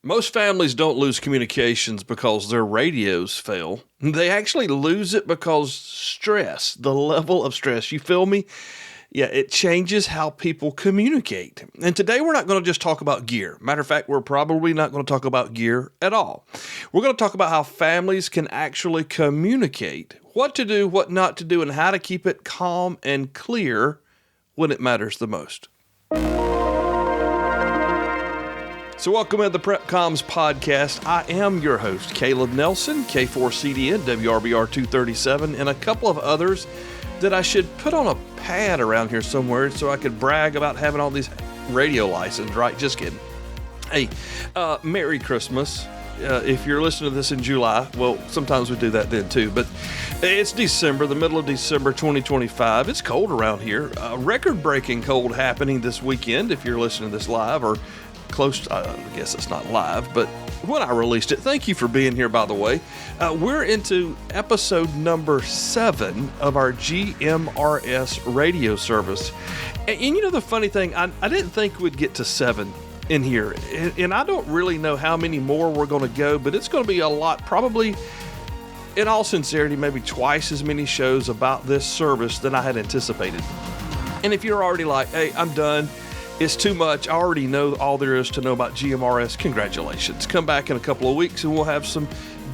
Most families don't lose communications because their radios fail. They actually lose it because stress, the level of stress, you feel me? Yeah, it changes how people communicate. And today we're not going to just talk about gear. Matter of fact, we're probably not going to talk about gear at all. We're going to talk about how families can actually communicate, what to do, what not to do, and how to keep it calm and clear when it matters the most. So welcome to the Prep Comms Podcast. I am your host, Caleb Nelson, K4CDN, WRBR 237, and a couple of others that I should put on a pad around here somewhere so I could brag about having all these radio licenses, right? Just kidding. Hey, Merry Christmas. If you're listening to this in July, well, sometimes we do that then too, but it's December, the middle of December 2025. It's cold around here. Record-breaking cold happening this weekend if you're listening to this live or close to, I guess it's not live, but when I released it, thank you for being here, by the way. We're into episode number 7 of our GMRS radio service. And you know the funny thing, I didn't think we'd get to 7 in here. And I don't really know how many more we're going to go, but it's going to be a lot, probably, in all sincerity, maybe twice as many shows about this service than I had anticipated. And if you're already like, hey, I'm done, it's too much, I already know all there is to know about GMRS, congratulations. Come back in a couple of weeks and we'll have some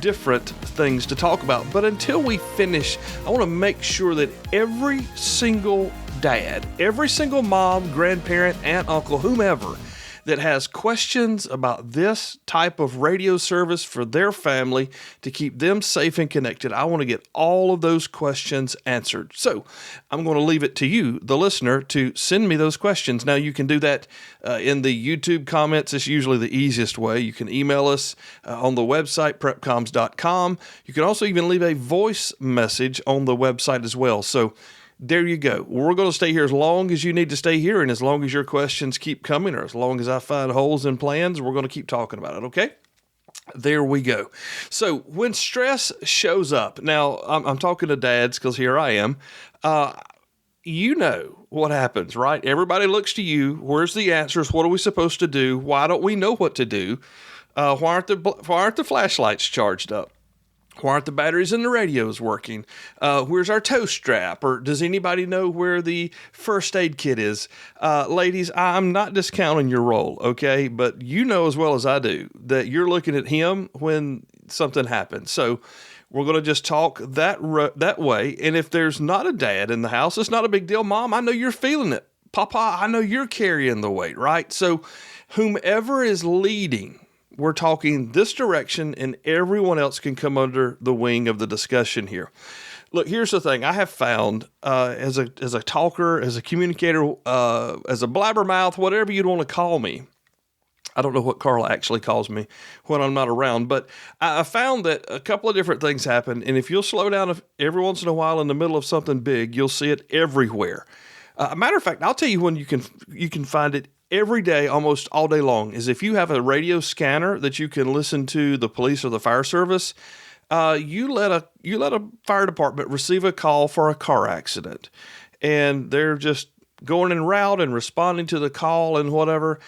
different things to talk about. But until we finish, I want to make sure that every single dad, every single mom, grandparent, aunt, uncle, whomever, that has questions about this type of radio service for their family to keep them safe and connected, I want to get all of those questions answered. So I'm going to leave it to you, the listener, to send me those questions. Now, you can do that in the YouTube comments. It's usually the easiest way. You can email us on the website, prepcoms.com. You can also even leave a voice message on the website as well. So there you go. We're going to stay here as long as you need to stay here, and as long as your questions keep coming, or as long as I find holes in plans, we're going to keep talking about it, okay? There we go. So when stress shows up, now I'm talking to dads because here I am. You know what happens, right? Everybody looks to you. Where's the answers? What are we supposed to do? Why don't we know what to do? Why aren't the flashlights charged up? Why aren't the batteries in the radios working? Where's our tow strap? Or does anybody know where the first aid kit is? Ladies, I'm not discounting your role, okay? But you know as well as I do that you're looking at him when something happens. So we're going to just talk that way. And if there's not a dad in the house, it's not a big deal. Mom, I know you're feeling it. Papa, I know you're carrying the weight, right? So whomever is leading, we're talking this direction, and everyone else can come under the wing of the discussion here. Look, here's the thing. I have found as a talker, as a communicator, as a blabbermouth, whatever you'd want to call me. I don't know what Carla actually calls me when I'm not around, but I found that a couple of different things happen, and if you'll slow down every once in a while in the middle of something big, you'll see it everywhere. Matter of fact, I'll tell you when you can find it every day, almost all day long, is if you have a radio scanner that you can listen to the police or the fire service. You let a fire department receive a call for a car accident, and they're just going en route and responding to the call and whatever.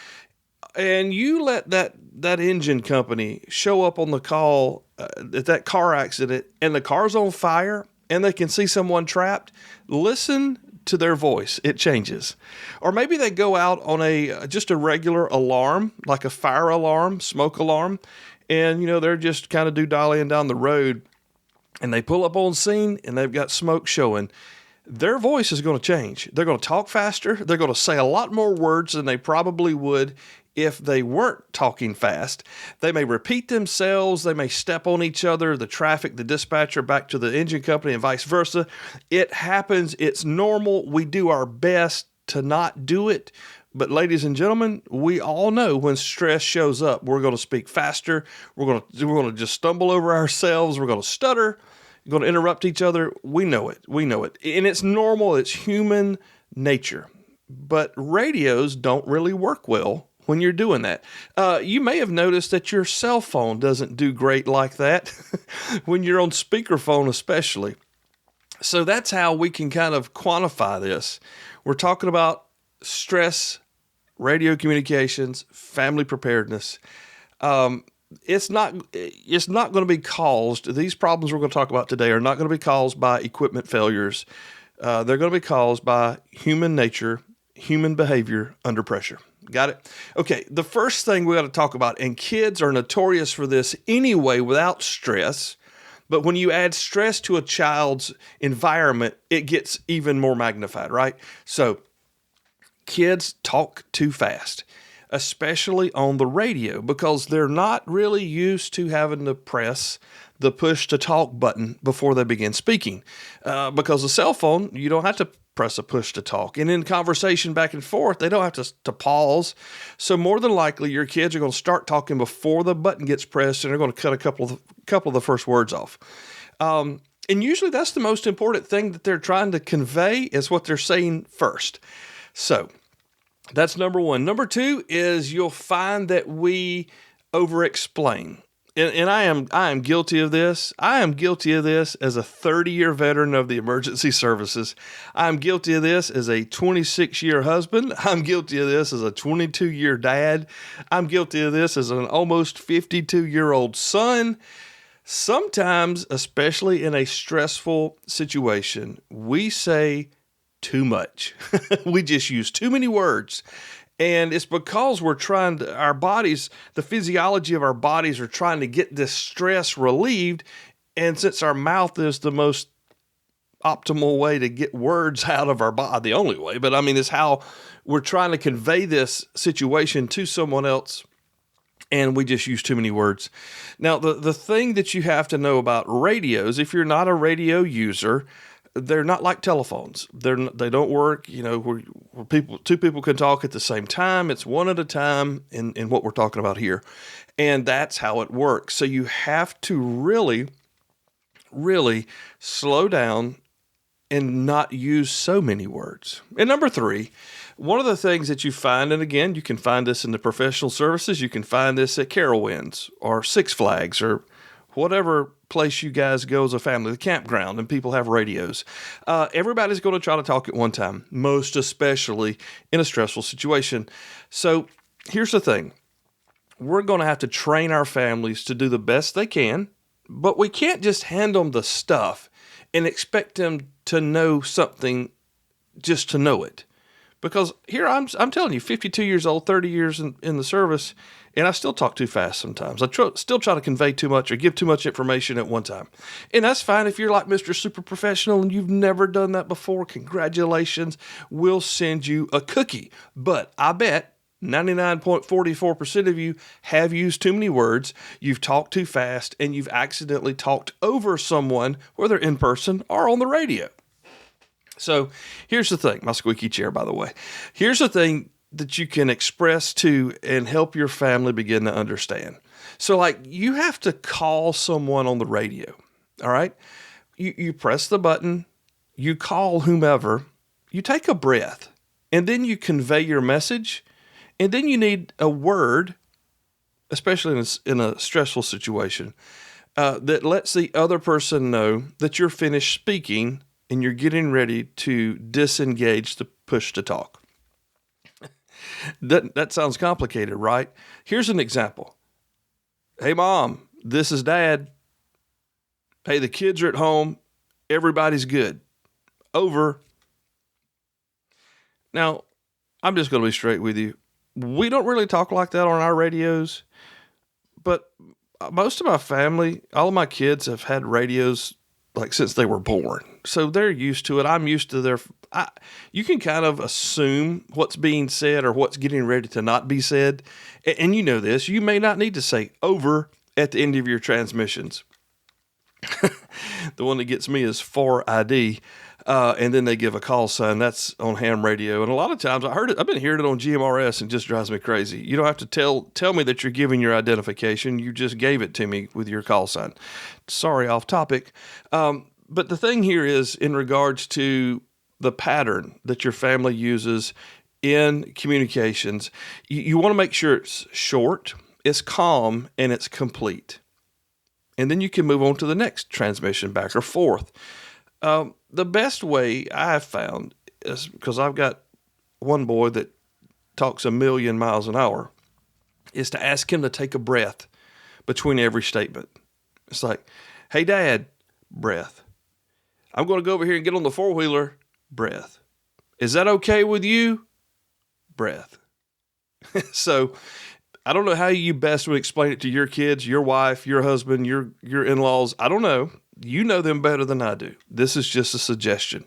And you let that engine company show up on the call at that car accident, and the car's on fire, and they can see someone trapped. Listen to their voice. It changes. Or maybe they go out on just a regular alarm, like a fire alarm, smoke alarm, and they're just kind of dollying down the road, and they pull up on scene and they've got smoke showing. Their voice is going to change. They're going to talk faster. They're going to say a lot more words than they probably would if they weren't talking fast. They may repeat themselves. They may step on each other, the traffic, the dispatcher, back to the engine company, and vice versa. It happens. It's normal. We do our best to not do it. But ladies and gentlemen, we all know when stress shows up, we're going to speak faster. We're going to just stumble over ourselves. We're going to stutter. We're going to interrupt each other. We know it. And it's normal. It's human nature. But radios don't really work well when you're doing that. You may have noticed that your cell phone doesn't do great like that when you're on speakerphone especially. So that's how we can kind of quantify this. We're talking about stress, radio communications, family preparedness. It's not going to be caused, these problems we're going to talk about today are not going to be caused by equipment failures. They're going to be caused by human nature, human behavior under pressure. Got it? Okay, the first thing we got to talk about, and kids are notorious for this anyway without stress, but when you add stress to a child's environment, it gets even more magnified, right? So kids talk too fast, especially on the radio, because they're not really used to having to press the push to talk button before they begin speaking. Because a cell phone, you don't have to press a push to talk. And in conversation back and forth, they don't have to pause. So more than likely, your kids are going to start talking before the button gets pressed, and they're going to cut a couple of the first words off. And usually that's the most important thing that they're trying to convey is what they're saying first. So that's number one. Number two is you'll find that we over-explain. And I am guilty of this. I am guilty of this as a 30-year veteran of the emergency services. I'm guilty of this as a 26-year husband. I'm guilty of this as a 22-year dad. I'm guilty of this as an almost 52-year-old son. Sometimes, especially in a stressful situation, we say too much. We just use too many words. And it's because we're trying to, our bodies, the physiology of our bodies are trying to get this stress relieved. And since our mouth is the most optimal way to get words out of our body, the only way, but I mean, it's how we're trying to convey this situation to someone else. And we just use too many words. Now, the thing that you have to know about radios, if you're not a radio user, they're not like telephones. They don't work, where two people can talk at the same time. It's one at a time in what we're talking about here. And that's how it works. So you have to really, really slow down and not use so many words. And number three, one of the things that you find, and again, you can find this in the professional services, you can find this at Carowinds or Six Flags or whatever place you guys go as a family, the campground, and people have radios. Everybody's going to try to talk at one time, most especially in a stressful situation. So here's the thing. We're going to have to train our families to do the best they can, but we can't just hand them the stuff and expect them to know something just to know it. Because here I'm telling you, 52 years old, 30 years in the service, and I still talk too fast sometimes. I still try to convey too much or give too much information at one time. And that's fine if you're like Mr. Super Professional and you've never done that before. Congratulations. We'll send you a cookie. But I bet 99.44% of you have used too many words, you've talked too fast, and you've accidentally talked over someone, whether in person or on the radio. So here's the thing, my squeaky chair, by the way. Here's the thing that you can express to and help your family begin to understand. So like you have to call someone on the radio, all right? You press the button, you call whomever, you take a breath, and then you convey your message, and then you need a word, especially in a stressful situation, that lets the other person know that you're finished speaking and you're getting ready to disengage the push to talk. That sounds complicated, right? Here's an example. Hey, Mom, this is Dad. Hey, the kids are at home. Everybody's good. Over. Now, I'm just going to be straight with you. We don't really talk like that on our radios, but most of my family, all of my kids have had radios like since they were born. So they're used to it. I'm used to you can kind of assume what's being said or what's getting ready to not be said. And you know this, you may not need to say over at the end of your transmissions. The one that gets me is 4ID. And then they give a call sign. That's on ham radio. And a lot of times I've been hearing it on GMRS and it just drives me crazy. You don't have to tell me that you're giving your identification. You just gave it to me with your call sign. Sorry, off topic. But the thing here is in regards to the pattern that your family uses in communications, you want to make sure it's short, it's calm, and it's complete. And then you can move on to the next transmission back or forth. The best way I've found is because I've got one boy that talks 1,000,000 miles an hour. is to ask him to take a breath between every statement. It's like, hey, Dad, breath. I'm going to go over here and get on the four-wheeler, breath. Is that okay with you? Breath. So I don't know how you best would explain it to your kids, your wife, your husband, your in-laws. I don't know. You know them better than I do. This is just a suggestion.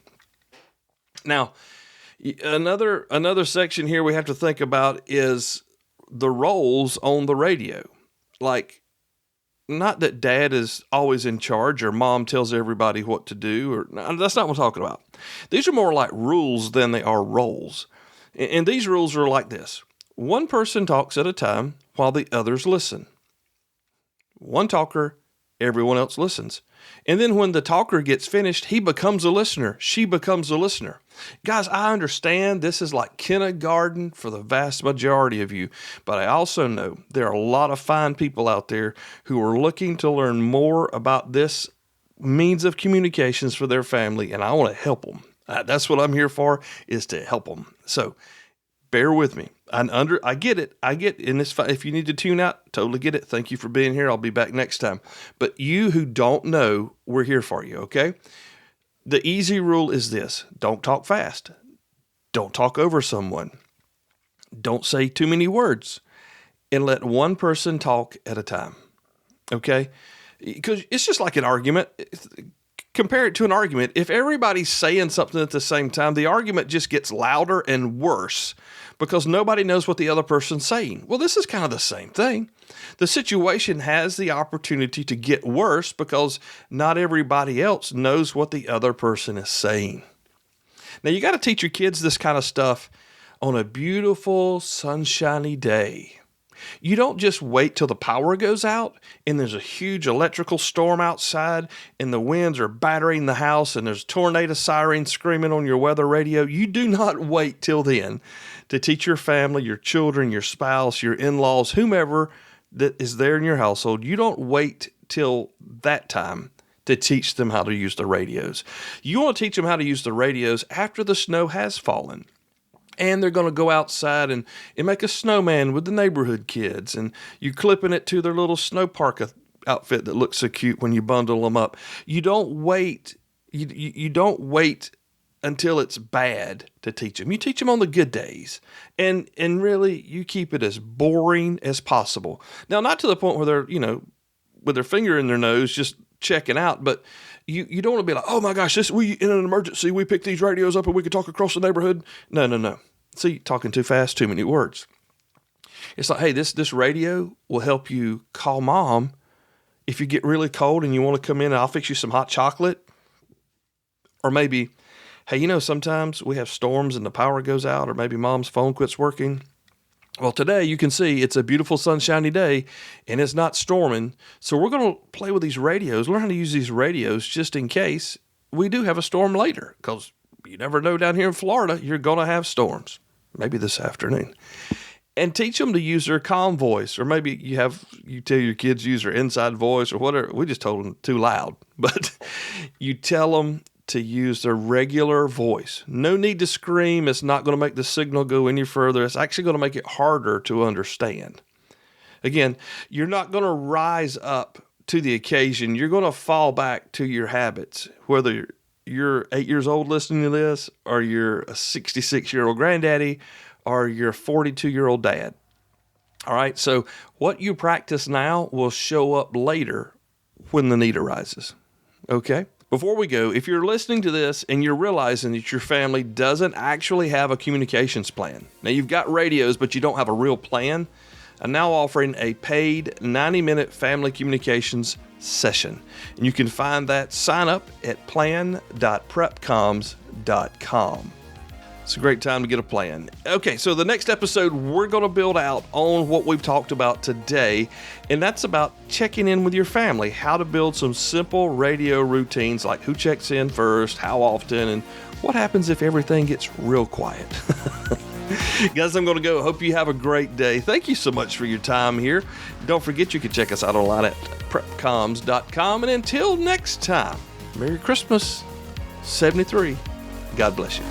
Now, another section here we have to think about is the roles on the radio. Like, not that dad is always in charge or mom tells everybody what to do. Or that's not what I'm talking about. These are more like rules than they are roles. And these rules are like this. One person talks at a time while the others listen. One talker, everyone else listens. And then when the talker gets finished, he becomes a listener. She becomes a listener. Guys, I understand this is like kindergarten for the vast majority of you, but I also know there are a lot of fine people out there who are looking to learn more about this means of communications for their family, and I want to help them. That's what I'm here for, is to help them. So bear with me. I get it. And if you need to tune out, totally get it. Thank you for being here. I'll be back next time. But you who don't know, we're here for you, okay? The easy rule is this. Don't talk fast. Don't talk over someone. Don't say too many words. And let one person talk at a time, okay? Because it's just like an argument. Compare it to an argument. If everybody's saying something at the same time, the argument just gets louder and worse because nobody knows what the other person's saying. Well, this is kind of the same thing. The situation has the opportunity to get worse because not everybody else knows what the other person is saying. Now, you got to teach your kids this kind of stuff on a beautiful, sunshiny day. You don't just wait till the power goes out and there's a huge electrical storm outside and the winds are battering the house and there's tornado sirens screaming on your weather radio. You do not wait till then to teach your family, your children, your spouse, your in-laws, whomever that is there in your household. You don't wait till that time to teach them how to use the radios. You want to teach them how to use the radios after the snow has fallen. And they're going to go outside and make a snowman with the neighborhood kids. And you clipping it to their little snow park outfit that looks so cute when you bundle them up. You don't wait. You don't wait until it's bad to teach them. You teach them on the good days. And really, you keep it as boring as possible. Now, not to the point where they're, with their finger in their nose just checking out, but you don't want to be like, oh my gosh, we in an emergency, we pick these radios up and we can talk across the neighborhood. No. See, talking too fast, too many words. It's like, hey, this radio will help you call mom if you get really cold and you want to come in and I'll fix you some hot chocolate. Or maybe, hey, sometimes we have storms and the power goes out, or maybe mom's phone quits working. Well, today you can see it's a beautiful sunshiny day and it's not storming. So we're going to play with these radios, learn how to use these radios just in case we do have a storm later. Because you never know, down here in Florida, you're going to have storms. Maybe this afternoon. And teach them to use their calm voice. Or maybe you tell your kids use their inside voice or whatever. We just told them too loud. But you tell them to use their regular voice. No need to scream. It's not going to make the signal go any further. It's actually going to make it harder to understand. Again, you're not going to rise up to the occasion. You're going to fall back to your habits, whether you're 8 years old listening to this, or you're a 66-year-old granddaddy, or you're a 42-year-old dad. All right, so what you practice now will show up later when the need arises. Okay? Before we go, if you're listening to this and you're realizing that your family doesn't actually have a communications plan, now you've got radios, but you don't have a real plan, I'm now offering a paid 90-minute family communications session. And you can find that sign up at plan.prepcoms.com. It's a great time to get a plan. Okay, so the next episode, we're going to build out on what we've talked about today, and that's about checking in with your family, how to build some simple radio routines like who checks in first, how often, and what happens if everything gets real quiet. Guys, I'm going to go. Hope you have a great day. Thank you so much for your time here. Don't forget you can check us out online at prepcoms.com, and until next time, Merry Christmas, 73. God bless you.